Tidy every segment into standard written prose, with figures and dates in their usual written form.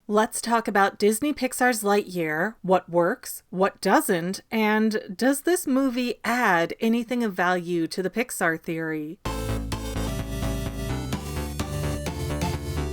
Let's talk about Disney Pixar's Lightyear, what works, what doesn't, and does this movie add anything of value to the Pixar theory?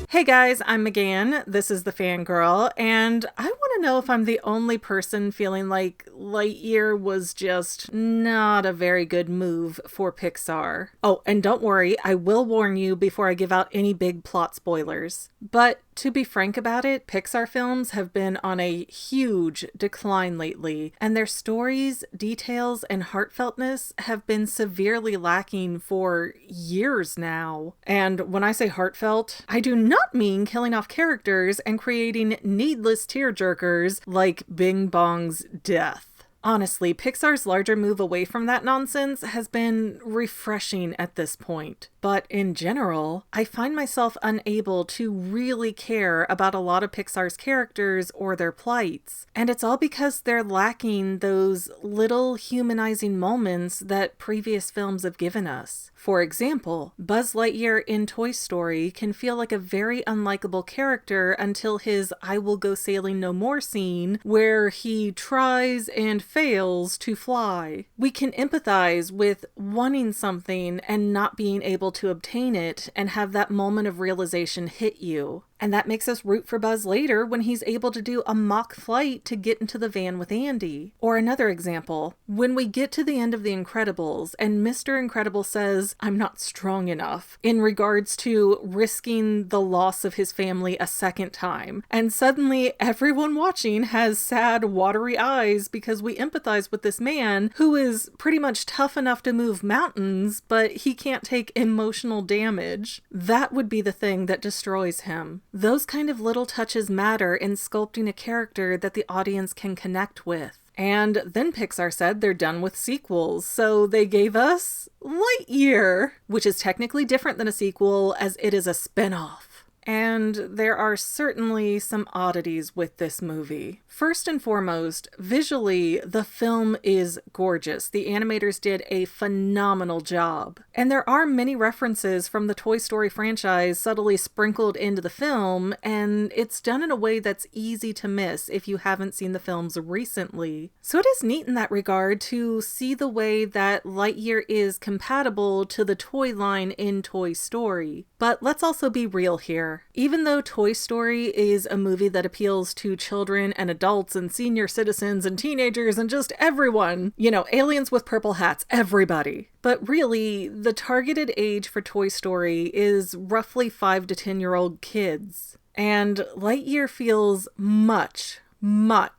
Hey guys, I'm McGann, this is the Fangirl, and I want to know if I'm the only person feeling like Lightyear was just not a very good move for Pixar. Oh, and don't worry, I will warn you before I give out any big plot spoilers. But to be frank about it, Pixar films have been on a huge decline lately, and their stories, details, and heartfeltness have been severely lacking for years now. And when I say heartfelt, I do not mean killing off characters and creating needless tearjerkers like Bing Bong's death. Honestly, Pixar's larger move away from that nonsense has been refreshing at this point. But in general, I find myself unable to really care about a lot of Pixar's characters or their plights. And it's all because they're lacking those little humanizing moments that previous films have given us. For example, Buzz Lightyear in Toy Story can feel like a very unlikable character until his I will go sailing no more scene, where he tries and fails to fly. We can empathize with wanting something and not being able to obtain it and have that moment of realization hit you. And that makes us root for Buzz later when he's able to do a mock flight to get into the van with Andy. Or another example, when we get to the end of The Incredibles and Mr. Incredible says, "I'm not strong enough," in regards to risking the loss of his family a second time. And suddenly everyone watching has sad, watery eyes because we empathize with this man who is pretty much tough enough to move mountains, but he can't take emotional damage. That would be the thing that destroys him. Those kind of little touches matter in sculpting a character that the audience can connect with. And then Pixar said they're done with sequels, so they gave us Lightyear, which is technically different than a sequel as it is a spinoff. And there are certainly some oddities with this movie. First and foremost, visually, the film is gorgeous. The animators did a phenomenal job. And there are many references from the Toy Story franchise subtly sprinkled into the film, and it's done in a way that's easy to miss if you haven't seen the films recently. So it is neat in that regard to see the way that Lightyear is compatible to the toy line in Toy Story. But let's also be real here. Even though Toy Story is a movie that appeals to children and adults and senior citizens and teenagers and just everyone, aliens with purple hats, everybody. But really, the targeted age for Toy Story is roughly 5 to 10-year-old kids. And Lightyear feels much more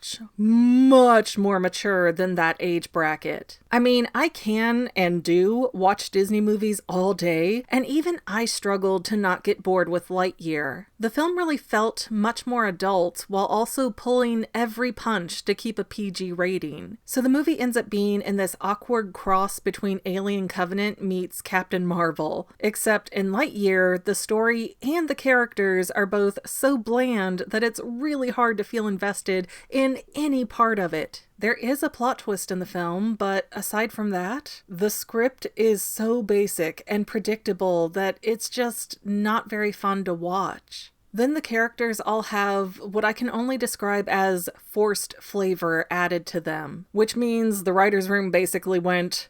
mature than that age bracket. I mean, I can and do watch Disney movies all day, and even I struggled to not get bored with Lightyear. The film really felt much more adult while also pulling every punch to keep a PG rating. So the movie ends up being in this awkward cross between Alien Covenant meets Captain Marvel. Except in Lightyear, the story and the characters are both so bland that it's really hard to feel invested in any part of it. There is a plot twist in the film, but aside from that, the script is so basic and predictable that it's just not very fun to watch. Then the characters all have what I can only describe as forced flavor added to them, which means the writer's room basically went,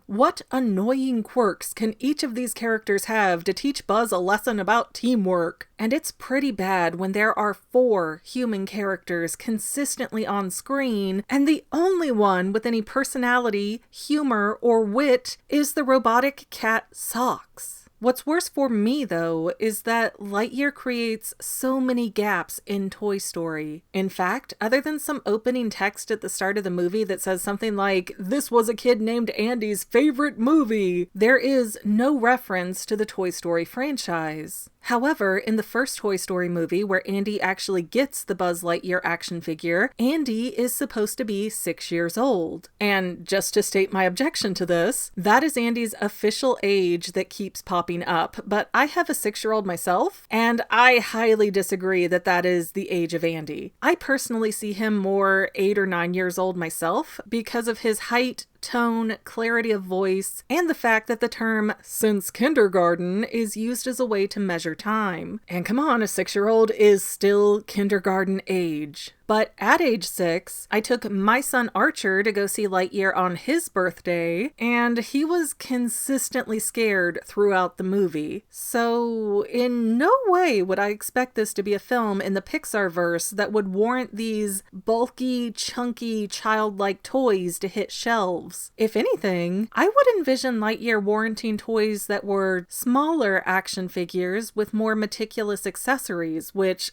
what annoying quirks can each of these characters have to teach Buzz a lesson about teamwork? And it's pretty bad when there are 4 human characters consistently on screen, and the only one with any personality, humor, or wit is the robotic cat Socks. What's worse for me, though, is that Lightyear creates so many gaps in Toy Story. In fact, other than some opening text at the start of the movie that says something like, "This was a kid named Andy's favorite movie," there is no reference to the Toy Story franchise. However, in the first Toy Story movie, where Andy actually gets the Buzz Lightyear action figure, Andy is supposed to be 6 years old. And just to state my objection to this, that is Andy's official age that keeps popping up, but I have a 6-year-old myself, and I highly disagree that that is the age of Andy. I personally see him more 8 or 9 years old myself because of his height, tone, clarity of voice, and the fact that the term since kindergarten is used as a way to measure time. And come on, a 6-year-old is still kindergarten age. But at age 6, I took my son Archer to go see Lightyear on his birthday, and he was consistently scared throughout the movie. So in no way would I expect this to be a film in the Pixar verse that would warrant these bulky, chunky, childlike toys to hit shelves. If anything, I would envision Lightyear warranting toys that were smaller action figures with more meticulous accessories, which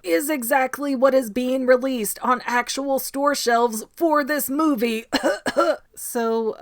is exactly what is being released on actual store shelves for this movie. So,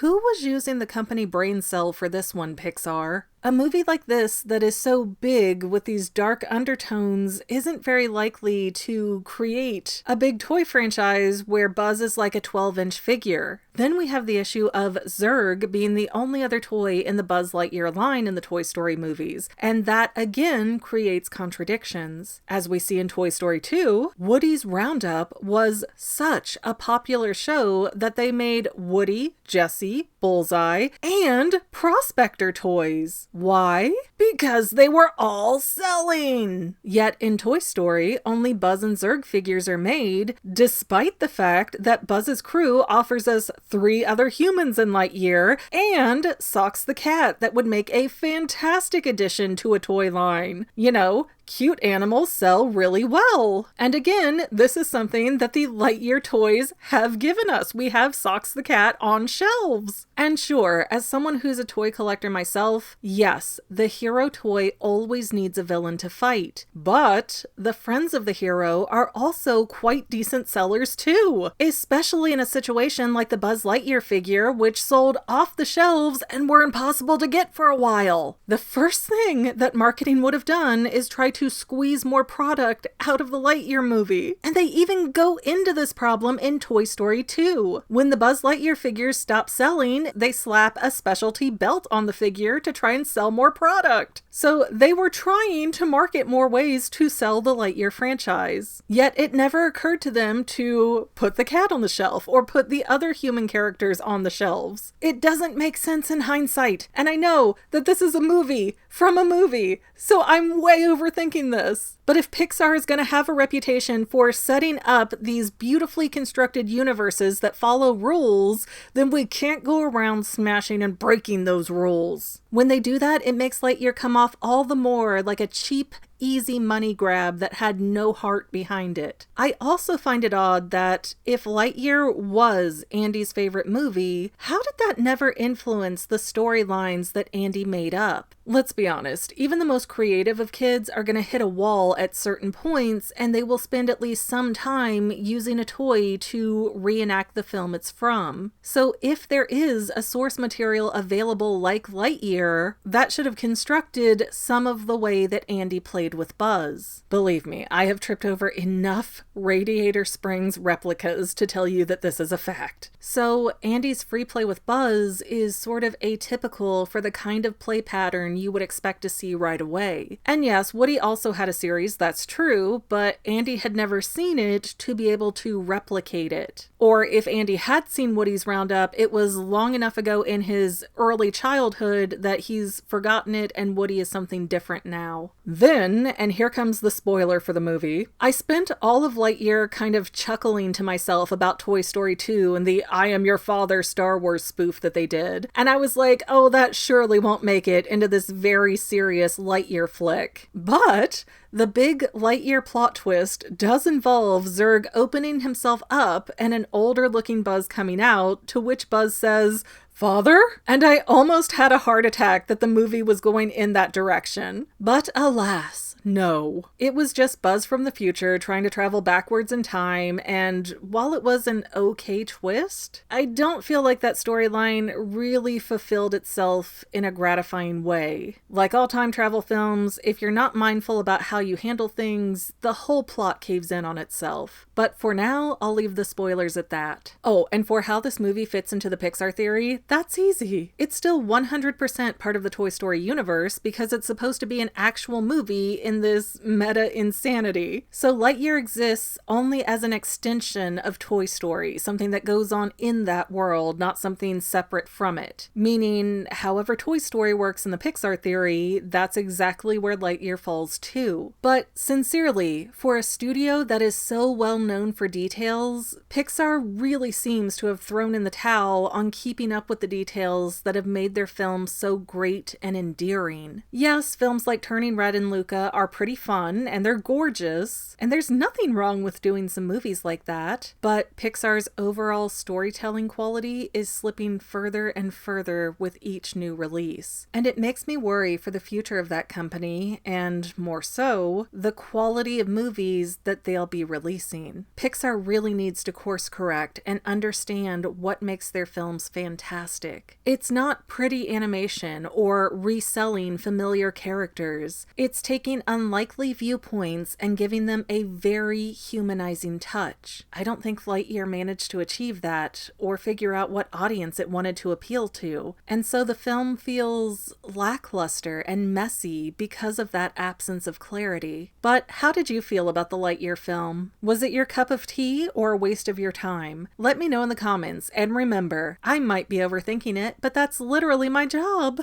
who was using the company brain cell for this one, Pixar? A movie like this that is so big with these dark undertones isn't very likely to create a big toy franchise where Buzz is like a 12-inch figure. Then we have the issue of Zurg being the only other toy in the Buzz Lightyear line in the Toy Story movies, and that again creates contradictions. As we see in Toy Story 2, Woody's Roundup was such a popular show that they made Woody, Jessie, Bullseye, and Prospector toys. Why? Because they were all selling! Yet in Toy Story, only Buzz and Zurg figures are made, despite the fact that Buzz's crew offers us 3 other humans in Lightyear, and Socks the cat that would make a fantastic addition to a toy line. You know, cute animals sell really well. And again, this is something that the Lightyear toys have given us. We have Socks the cat on shelves. And sure, as someone who's a toy collector myself, yes, the hero toy always needs a villain to fight. But the friends of the hero are also quite decent sellers too, especially in a situation like the Buzz Lightyear figure, which sold off the shelves and were impossible to get for a while. The first thing that marketing would have done is try to squeeze more product out of the Lightyear movie. And they even go into this problem in Toy Story 2. When the Buzz Lightyear figures stop selling, they slap a specialty belt on the figure to try and sell more product. So they were trying to market more ways to sell the Lightyear franchise. Yet it never occurred to them to put the cat on the shelf or put the other human characters on the shelves. It doesn't make sense in hindsight. And I know that this is a movie from a movie, so I'm way overthinking this. But if Pixar is going to have a reputation for setting up these beautifully constructed universes that follow rules, then we can't go around smashing and breaking those rules. When they do that, it makes Lightyear come off all the more like a cheap, easy money grab that had no heart behind it. I also find it odd that if Lightyear was Andy's favorite movie, how did that never influence the storylines that Andy made up? Let's be honest, even the most creative of kids are going to hit a wall at certain points, and they will spend at least some time using a toy to reenact the film it's from. So if there is a source material available like Lightyear, that should have constructed some of the way that Andy played with Buzz. Believe me, I have tripped over enough Radiator Springs replicas to tell you that this is a fact. So Andy's free play with Buzz is sort of atypical for the kind of play pattern you would expect to see right away. And yes, Woody also had a series, that's true, but Andy had never seen it to be able to replicate it. Or if Andy had seen Woody's Roundup, it was long enough ago in his early childhood that he's forgotten it and Woody is something different now. Then, and here comes the spoiler for the movie, I spent all of Lightyear kind of chuckling to myself about Toy Story 2 and the I Am Your Father Star Wars spoof that they did. And I was like, oh, that surely won't make it into this very serious Lightyear flick. But the big Lightyear plot twist does involve Zurg opening himself up and an older looking Buzz coming out, to which Buzz says, "Father?" And I almost had a heart attack that the movie was going in that direction. But alas, no. It was just Buzz from the future trying to travel backwards in time, and while it was an okay twist, I don't feel like that storyline really fulfilled itself in a gratifying way. Like all time travel films, if you're not mindful about how you handle things, the whole plot caves in on itself. But for now, I'll leave the spoilers at that. Oh, and for how this movie fits into the Pixar theory, that's easy. It's still 100% part of the Toy Story universe because it's supposed to be an actual movie in this meta insanity. So Lightyear exists only as an extension of Toy Story, something that goes on in that world, not something separate from it. Meaning, however Toy Story works in the Pixar theory, that's exactly where Lightyear falls too. But sincerely, for a studio that is so well known for details, Pixar really seems to have thrown in the towel on keeping up with the details that have made their films so great and endearing. Yes, films like Turning Red and Luca are pretty fun, and they're gorgeous, and there's nothing wrong with doing some movies like that, but Pixar's overall storytelling quality is slipping further and further with each new release. And it makes me worry for the future of that company, and more so, the quality of movies that they'll be releasing. Pixar really needs to course correct and understand what makes their films fantastic. It's not pretty animation or reselling familiar characters. It's taking unlikely viewpoints and giving them a very humanizing touch. I don't think Lightyear managed to achieve that or figure out what audience it wanted to appeal to. And so the film feels lackluster and messy because of that absence of clarity. But how did you feel about the Lightyear film? Was it your cup of tea or a waste of your time? Let me know in the comments, and remember, I might be overthinking it, but that's literally my job.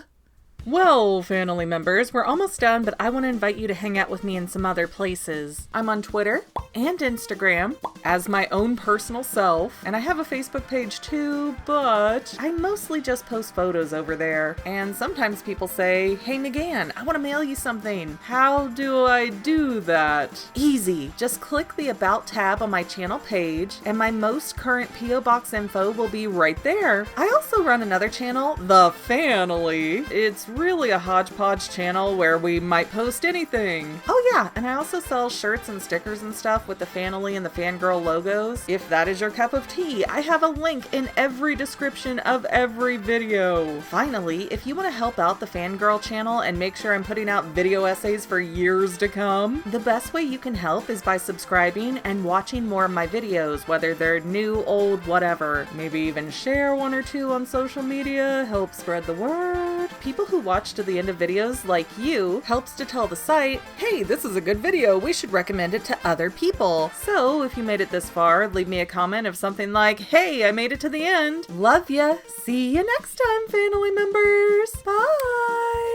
Well, family members, we're almost done, but I want to invite you to hang out with me in some other places. I'm on Twitter and Instagram as my own personal self, and I have a Facebook page too, but I mostly just post photos over there. And sometimes people say, "Hey McGann, I want to mail you something. How do I do that?" Easy. Just click the About tab on my channel page, and my most current P.O. Box info will be right there. I also run another channel, The Family. It's really a hodgepodge channel where we might post anything. Oh yeah, and I also sell shirts and stickers and stuff with the Family and the Fangirl logos. If that is your cup of tea, I have a link in every description of every video. Finally, if you want to help out the Fangirl channel and make sure I'm putting out video essays for years to come, the best way you can help is by subscribing and watching more of my videos, whether they're new, old, whatever. Maybe even share one or two on social media, help spread the word. People who watch to the end of videos like you helps to tell the site, hey, this is a good video, we should recommend it to other people. So if you made it this far, leave me a comment of something like, hey, I made it to the end. Love ya. See you next time, family members. Bye.